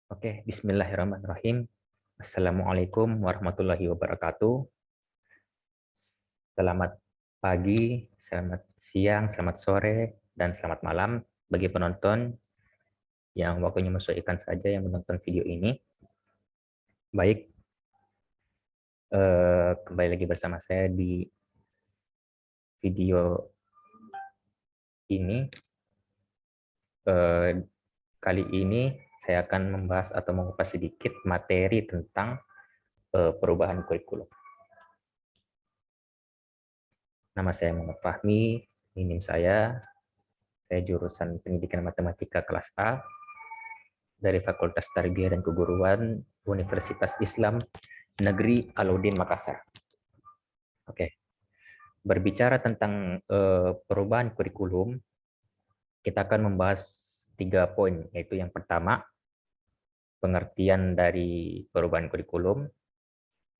Oke, bismillahirrahmanirrahim. Assalamualaikum warahmatullahi wabarakatuh. Selamat pagi, selamat siang, selamat sore, dan selamat malam bagi penonton yang waktunya menyesuaikan saja yang menonton video ini. Baik, kembali lagi bersama saya di video ini. Kali ini saya akan membahas atau mengupas sedikit materi tentang perubahan kurikulum. Nama saya Muhammad Fahmi, NIM saya jurusan Pendidikan Matematika kelas A dari Fakultas Tarbiyah dan Keguruan Universitas Islam Negeri Alauddin Makassar. Oke, berbicara tentang perubahan kurikulum, kita akan membahas 3 poin, yaitu yang pertama, pengertian dari perubahan kurikulum.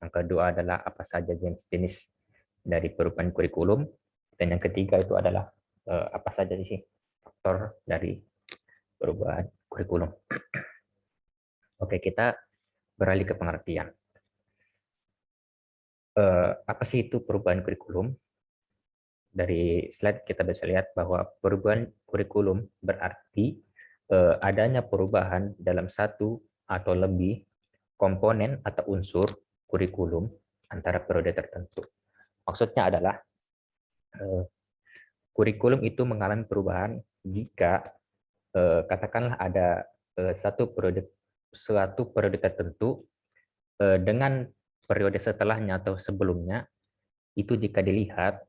Yang kedua adalah apa saja jenis-jenis dari perubahan kurikulum. Dan yang ketiga itu adalah apa saja sih faktor dari perubahan kurikulum. Oke, kita beralih ke pengertian. Apa sih itu perubahan kurikulum? Dari slide kita bisa lihat bahwa perubahan kurikulum berarti adanya perubahan dalam satu atau lebih komponen atau unsur kurikulum antara periode tertentu. Maksudnya adalah kurikulum itu mengalami perubahan jika katakanlah ada suatu periode tertentu dengan periode setelahnya atau sebelumnya, itu jika dilihat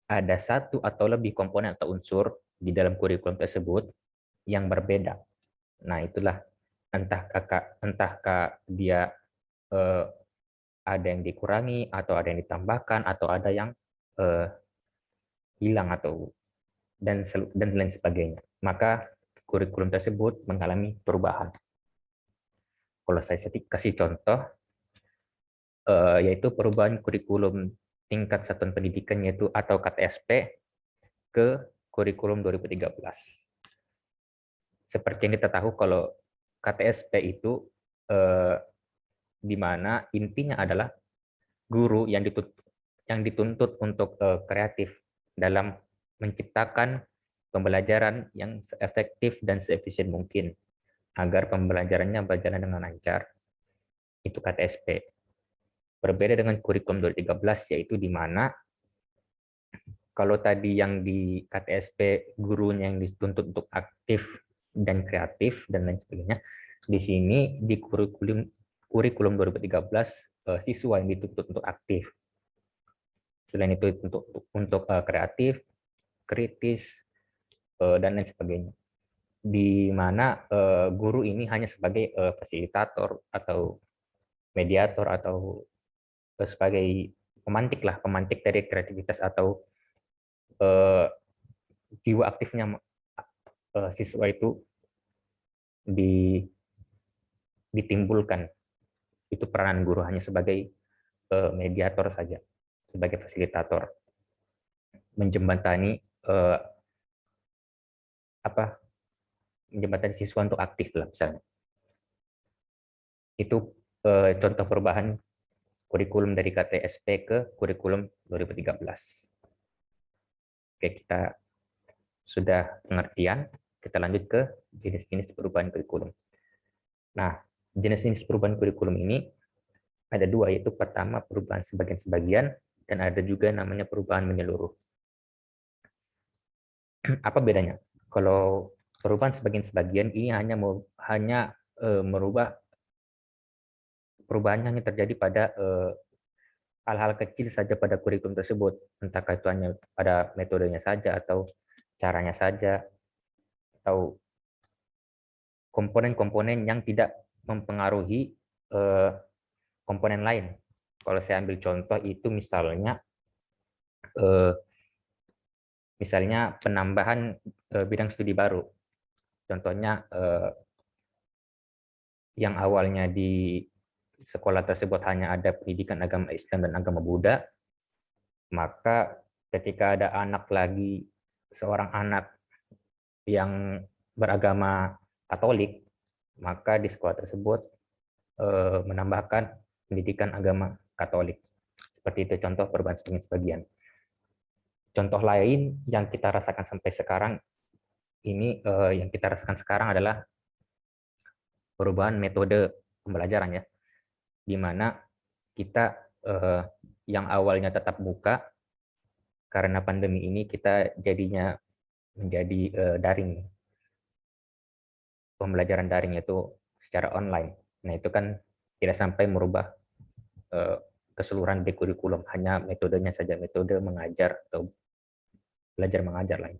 ada satu atau lebih komponen atau unsur di dalam kurikulum tersebut yang berbeda. Nah, itulah entahkah dia ada yang dikurangi atau ada yang ditambahkan atau ada yang hilang atau dan lain sebagainya. Maka kurikulum tersebut mengalami perubahan. Kalau saya kasih contoh, yaitu perubahan kurikulum tingkat satuan pendidikan yaitu atau KTSP ke kurikulum 2013. Seperti yang kita tahu kalau KTSP itu di mana intinya adalah guru yang dituntut untuk kreatif dalam menciptakan pembelajaran yang seefektif dan seefisien mungkin agar pembelajarannya berjalan dengan lancar. Itu KTSP. Berbeda dengan kurikulum 2013, yaitu di mana kalau tadi yang di KTSP gurunya yang dituntut untuk aktif dan kreatif dan lain sebagainya, di sini di kurikulum 2013 siswa yang dituntut untuk aktif. Selain itu untuk kreatif, kritis, dan lain sebagainya. Di mana guru ini hanya sebagai fasilitator atau mediator atau sebagai pemantik dari kreativitas atau jiwa aktifnya siswa itu ditimbulkan. Itu peranan guru hanya sebagai mediator saja, sebagai fasilitator, menjembatani menjembatani siswa untuk aktif lah misalnya. Itu contoh perubahan kurikulum dari KTSP ke kurikulum 2013. Oke, kita sudah pengertian, kita lanjut ke jenis-jenis perubahan kurikulum. Nah, jenis-jenis perubahan kurikulum ini ada 2, yaitu pertama perubahan sebagian-sebagian, dan ada juga namanya perubahan menyeluruh. Apa bedanya? Kalau perubahan sebagian-sebagian ini hanya merubah perubahannya hanya terjadi pada hal-hal kecil saja pada kurikulum tersebut, entahkah itu hanya pada metodenya saja atau caranya saja atau komponen-komponen yang tidak mempengaruhi komponen lain. Kalau saya ambil contoh itu misalnya penambahan bidang studi baru. Contohnya yang awalnya di sekolah tersebut hanya ada pendidikan agama Islam dan agama Buddha, maka ketika ada seorang anak yang beragama Katolik, maka di sekolah tersebut menambahkan pendidikan agama Katolik. Seperti itu contoh perubahan sebagian. Contoh lain yang kita rasakan sampai sekarang ini, yang kita rasakan sekarang adalah perubahan metode pembelajaran ya, di mana kita yang awalnya tatap muka, karena pandemi ini kita jadinya menjadi daring, pembelajaran daring itu secara online. Nah itu kan tidak sampai merubah keseluruhan di kurikulum, hanya metodenya saja, metode mengajar atau belajar mengajar lain.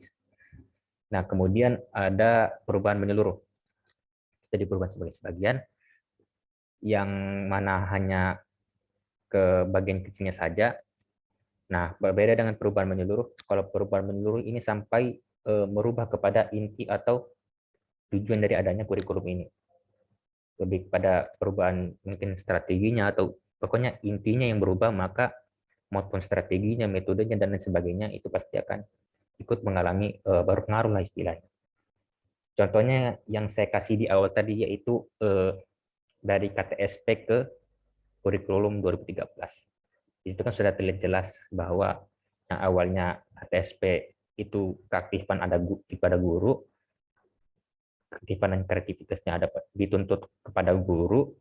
Nah kemudian ada perubahan menyeluruh, jadi perubahan sebagian yang mana hanya ke bagian kecilnya saja. Nah, berbeda dengan perubahan menyeluruh. Kalau perubahan menyeluruh ini sampai merubah kepada inti atau tujuan dari adanya kurikulum ini. Lebih pada perubahan mungkin strateginya atau pokoknya intinya yang berubah, maka maupun strateginya, metodenya, dan lain sebagainya itu pasti akan ikut mengalami berpengaruh lah istilahnya. Contohnya yang saya kasih di awal tadi yaitu dari KTSP ke kurikulum 2013. Di situ kan sudah terlihat jelas bahwa yang awalnya KTSP itu keaktifan ada pada guru, keaktifan dan kreativitasnya ada dituntut kepada guru.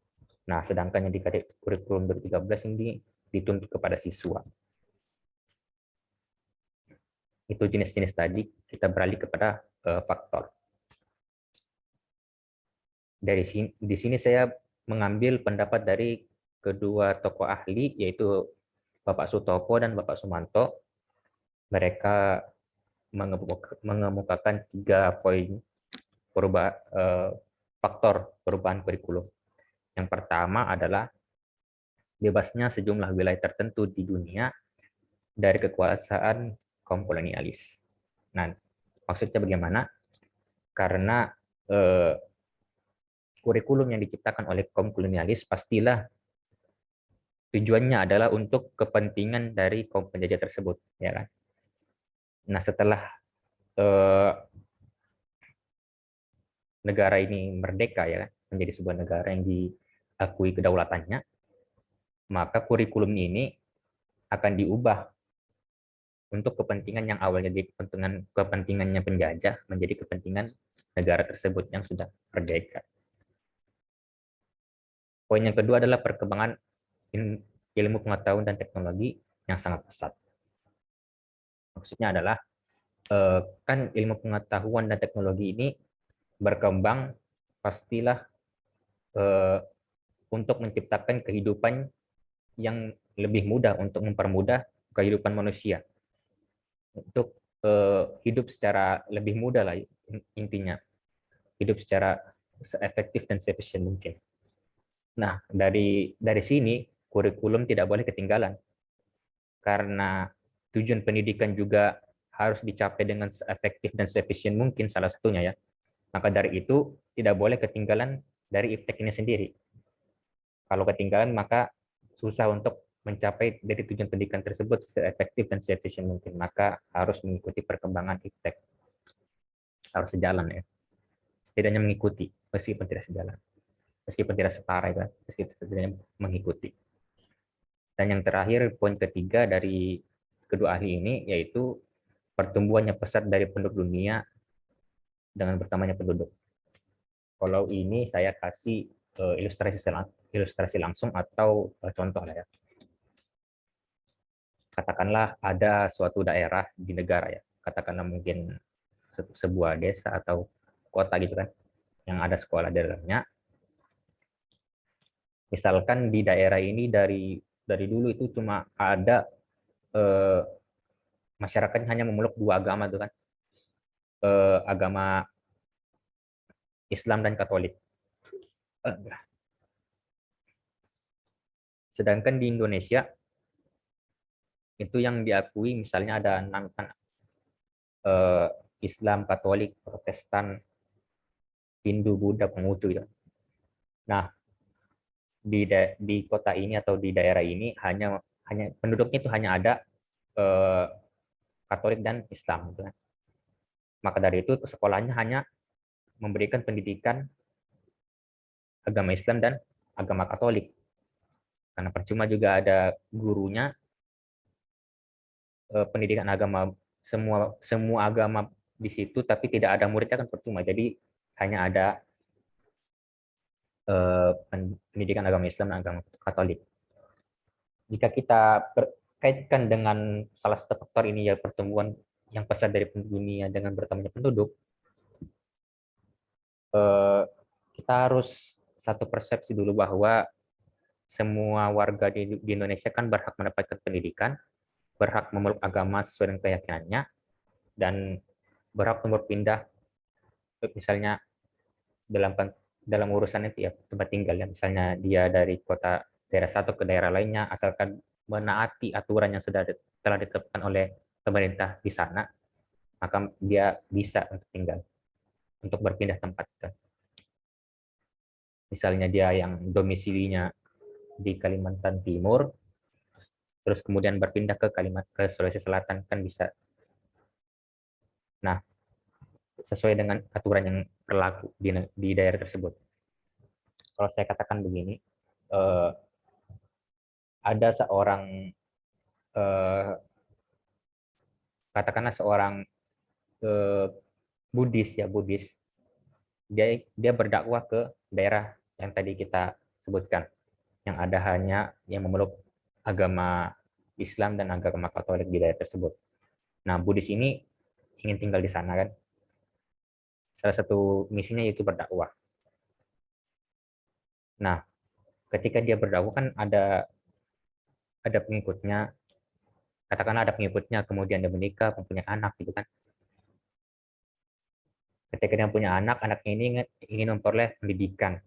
Nah, sedangkan yang di kurikulum 2013 ini dituntut kepada siswa. Itu jenis-jenis tadi, kita beralih kepada faktor. Di sini saya mengambil pendapat dari kedua tokoh ahli, yaitu Bapak Sutopo dan Bapak Sumanto. Mereka mengemukakan 3 poin faktor perubahan kurikulum. Yang pertama adalah bebasnya sejumlah wilayah tertentu di dunia dari kekuasaan kaum kolonialis. Nah, maksudnya bagaimana? Karena kurikulum yang diciptakan oleh kaum kolonialis pastilah tujuannya adalah untuk kepentingan dari kaum penjajah tersebut, ya kan? Nah, setelah negara ini merdeka, ya kan, menjadi sebuah negara yang diakui kedaulatannya, maka kurikulum ini akan diubah untuk kepentingan yang awalnya di kepentingannya penjajah menjadi kepentingan negara tersebut yang sudah merdeka. Poin yang kedua adalah perkembangan ilmu pengetahuan dan teknologi yang sangat pesat. Maksudnya adalah kan ilmu pengetahuan dan teknologi ini berkembang pastilah untuk menciptakan kehidupan yang lebih mudah, untuk mempermudah kehidupan manusia, untuk hidup secara lebih mudah lah intinya, hidup secara seefektif dan seefisien mungkin. Nah, dari sini kurikulum tidak boleh ketinggalan, karena tujuan pendidikan juga harus dicapai dengan seefektif dan seefisien mungkin, salah satunya ya. Maka dari itu tidak boleh ketinggalan dari iptek ini sendiri. Kalau ketinggalan maka susah untuk mencapai dari tujuan pendidikan tersebut seefektif dan seefisien mungkin. Maka harus mengikuti perkembangan iptek, harus sejalan ya. Setidaknya mengikuti meskipun tidak sejalan, meskipun tidak setara ya, meskipun setidaknya mengikuti. Dan yang terakhir, poin ketiga dari kedua ahli ini yaitu pertumbuhannya pesat dari penduduk dunia dengan bertambahnya penduduk. Kalau ini saya kasih ilustrasi langsung atau contoh lah ya. Katakanlah ada suatu daerah di negara ya, katakanlah mungkin sebuah desa atau kota gitu kan, yang ada sekolah di dalamnya. Misalkan di daerah ini dari dulu itu cuma ada masyarakatnya hanya memeluk 2 agama tuh kan, agama Islam dan Katolik. Sedangkan di Indonesia itu yang diakui misalnya ada 6 kan, Islam, Katolik, Protestan, Hindu, Buddha, Konghucu ya. Nah, di kota ini atau di daerah ini hanya penduduknya itu hanya ada Katolik dan Islam gitu kan. Maka dari itu sekolahnya hanya memberikan pendidikan agama Islam dan agama Katolik. Karena percuma juga ada gurunya, pendidikan agama, semua agama di situ, tapi tidak ada muridnya kan percuma. Jadi hanya ada pendidikan agama Islam dan agama Katolik. Jika kita kaitkan dengan salah satu faktor ini, ya pertumbuhan yang pesat dari dunia dengan bertambahnya penduduk, kita harus satu persepsi dulu bahwa semua warga di Indonesia kan berhak mendapatkan pendidikan, berhak memeluk agama sesuai dengan keyakinannya, dan berhak untuk berpindah, misalnya dalam urusan itu ya tempat tinggal, ya misalnya dia dari kota daerah satu ke daerah lainnya, asalkan menaati aturan yang telah ditetapkan oleh pemerintah di sana, maka dia bisa untuk tinggal, untuk berpindah tempat. Misalnya dia yang domisilinya di Kalimantan Timur, terus kemudian berpindah ke Sulawesi Selatan, kan bisa. Nah, sesuai dengan aturan yang berlaku di daerah tersebut. Kalau saya katakan begini, ada seorang, katakanlah seorang Buddhis, ya Buddhis, dia berdakwah ke daerah yang tadi kita sebutkan, yang ada hanya yang memeluk agama Islam dan agama Katolik di daerah tersebut. Nah, Buddhis ini ingin tinggal di sana kan. Salah satu misinya yaitu berdakwah. Nah, ketika dia berdakwah kan ada pengikutnya, katakanlah ada pengikutnya, kemudian dia menikah, mempunyai anak gitu kan. Ketika dia punya anak, anaknya ini ingin memperoleh pendidikan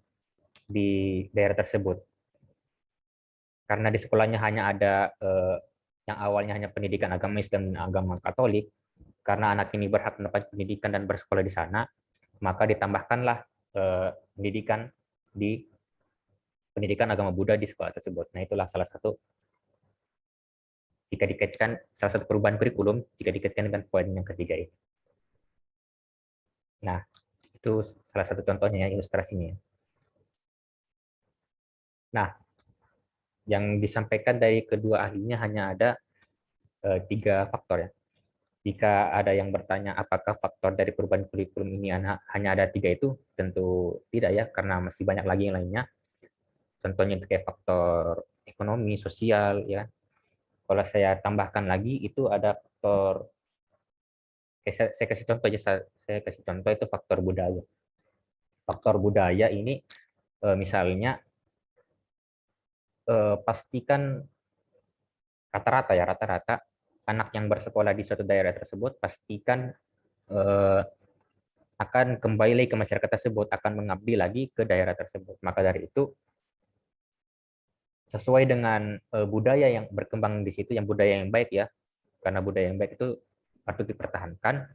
di daerah tersebut. Karena di sekolahnya hanya ada yang awalnya hanya pendidikan agama Islam dan agama Katolik, karena anak ini berhak mendapat pendidikan dan bersekolah di sana, maka ditambahkanlah pendidikan di pendidikan agama Buddha di sekolah tersebut. Nah, itulah salah satu, jika dikaitkan, salah satu perubahan kurikulum jika dikaitkan dengan poin yang ketiga ini. Nah, itu salah satu contohnya, ilustrasinya. Nah, yang disampaikan dari kedua ahlinya hanya ada 3 faktor ya. Jika ada yang bertanya apakah faktor dari perubahan kurikulum ini hanya ada 3 itu, tentu tidak ya, karena masih banyak lagi yang lainnya. Contohnya kayak faktor ekonomi, sosial ya. Kalau saya tambahkan lagi, itu ada faktor, saya kasih contoh aja, saya kasih contoh itu faktor budaya. Faktor budaya ini misalnya pastikan rata-rata anak yang bersekolah di suatu daerah tersebut pastikan akan kembali ke masyarakat tersebut, akan mengabdi lagi ke daerah tersebut. Maka dari itu, sesuai dengan budaya yang berkembang di situ, yang budaya yang baik ya, karena budaya yang baik itu patut dipertahankan,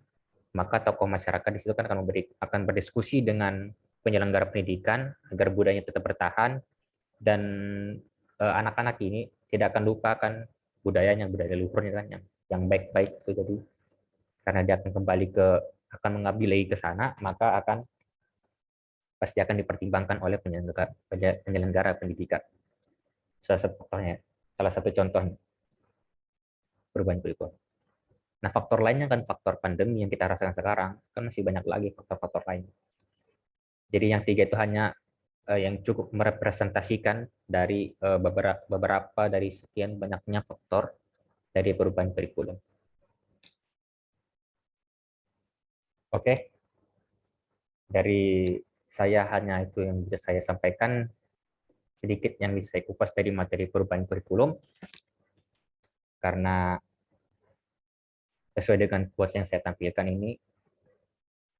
maka tokoh masyarakat di situ kan akan berdiskusi dengan penyelenggara pendidikan agar budayanya tetap bertahan, dan anak-anak ini tidak akan lupakan budayanya, budaya leluhurnya kan, yang baik-baik itu. Jadi karena dia akan kembali akan mengabdi lagi ke sana, maka pasti akan dipertimbangkan oleh penyelenggara pendidikan. Salah satu contohnya perubahan kurikulum. Nah, faktor lainnya kan faktor pandemi yang kita rasakan sekarang, kan masih banyak lagi faktor-faktor lain. Jadi yang 3 itu hanya yang cukup merepresentasikan dari beberapa dari sekian banyaknya faktor dari perubahan kurikulum. Oke, dari saya hanya itu yang bisa saya sampaikan, sedikit yang bisa saya kupas dari materi perubahan kurikulum, karena sesuai dengan quotes yang saya tampilkan ini,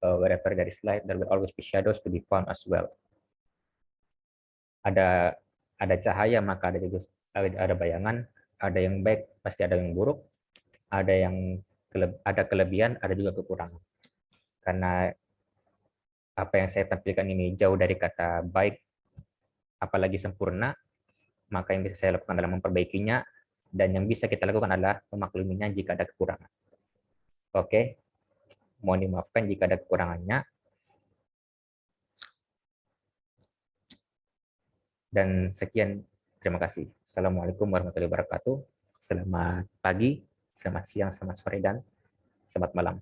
wherever there is light, there will always be shadows to be found as well. Ada cahaya, maka ada bayangan, ada yang baik, pasti ada yang buruk, ada kelebihan, ada juga kekurangan. Karena apa yang saya tampilkan ini jauh dari kata baik, apalagi sempurna, maka yang bisa saya lakukan adalah memperbaikinya, dan yang bisa kita lakukan adalah memakluminya jika ada kekurangan. Oke, mohon dimaafkan jika ada kekurangannya. Dan sekian, terima kasih. Assalamualaikum warahmatullahi wabarakatuh. Selamat pagi, selamat siang, selamat sore, dan selamat malam.